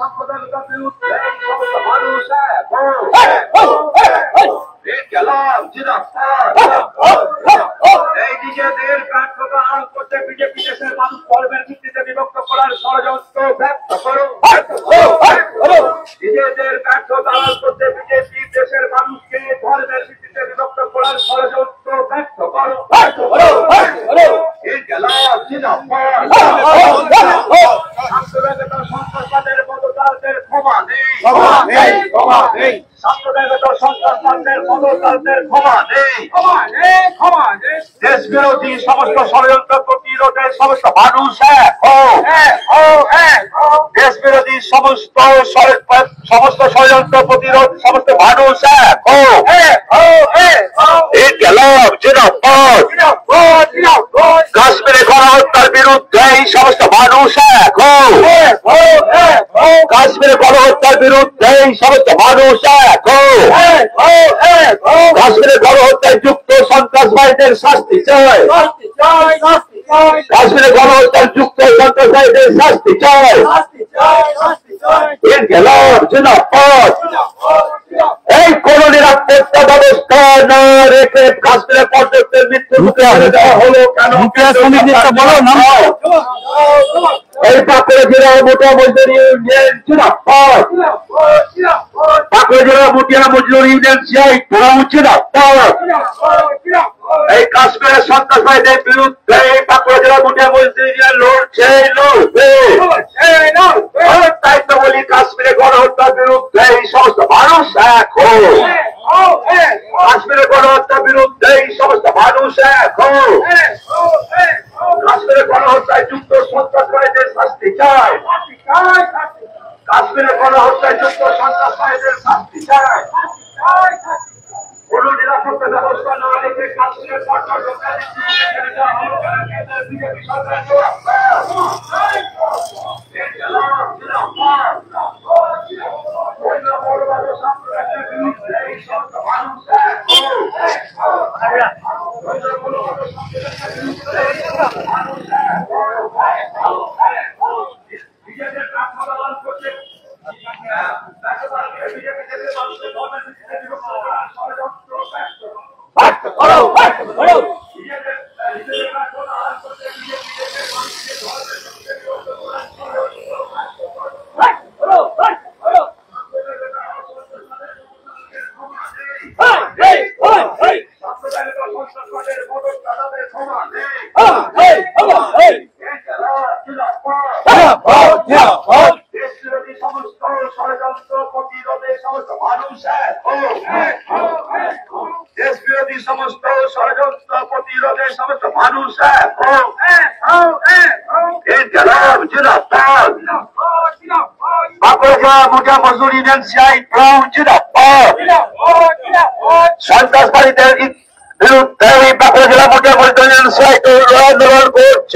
সাম্প্রদায়িকতার বিরুদ্ধে এই সমস্ত মানুষ এই নিজেদের ব্যর্থতা আড়াল করতে বিজেপি দেশের মানুষ ধর্মের ভিত্তিতে বিভক্ত করার ষড়যন্ত্র ব্যক্ত করো। নিজেদের ব্যর্থতা আড়াল করতে বিজেপি দেশের মানুষকে ধর্মের ভিত্তিতে বিভক্ত করার ষড়যন্ত্র ব্যক্ত করো। সাম্প্রদায়িকতা সন্ত্রাসবাদের মদতদারদের ক্ষমা নেই, সাম্প্রদায়িকতা সন্ত্রাসবাদের মদতদারদের ক্ষমা নেই। দেশ বিরোধী সমস্ত ষড়যন্ত্র প্রতিরোধে সমস্ত মানুষ এক হোক। দেশ বিরোধী সমস্ত ষড়যন্ত্র প্রতিরোধ সমস্ত মানুষ এক হোক। কাশ্মীরে গণহত্যার বিরুদ্ধে এই সমস্ত মানুষ এক হোক। কাশ্মীরে গণহত্যার বিরুদ্ধে এই সমস্ত মানুষ এক হোক। কাশ্মীরে গণহত্যায় যুক্ত সন্ত্রাসবাদীদের শাস্তি চাই। কাশ্মীরে গণহত্যার যুক্ত সন্ত্রাসবাদীদের শাস্তি চাই। এই কোন নিরাপত্তা ব্যবস্থা না রেখে কাশ্মীরের পর্যটকদের মৃত্যু মুখে দেওয়া হলো কেন? এই পাকুড়া জেলার মোটা মজদুরি ইউনিয়ন জিন্দাবাদ। পাকুড়া জেলার মোটিয়া মজদুরি ইউনিয়ন সিআই জিন্দাবাদ। এই কাশ্মীরের সন্ত্রাসবাদীদের বিরুদ্ধে এই পাকুড়া জেলার মোটিয়া মজদুরি ইউনিয়ন লড়ছে, লড়বে। তাই তো বলি কাশ্মীরে গণহত্যার বিরুদ্ধে এই সমস্ত মানুষ এক হোক। কাশ্মীরে গণহত্যার বিরুদ্ধে এই সমস্ত মানুষ এক হোক। কাশ্মীরে গণহত্যায় যুক্ত সন্ত্রাসবাদীদের শাস্তি চাই। কাশ্মীরে গণহত্যায় যুক্ত সন্ত্রাসবাদীদের শাস্তি চাই। কোন নিরাপত্তা ব্যবস্থা না রেখে কাশ্মীরের পর্যটকদের বিজেপি সরকার সন্ত্রাসবাদীদের বিরুদ্ধে বাঁকুড়া জেলা মোটা মজদুরি ইউনিয়ন আন্দোলন করছে।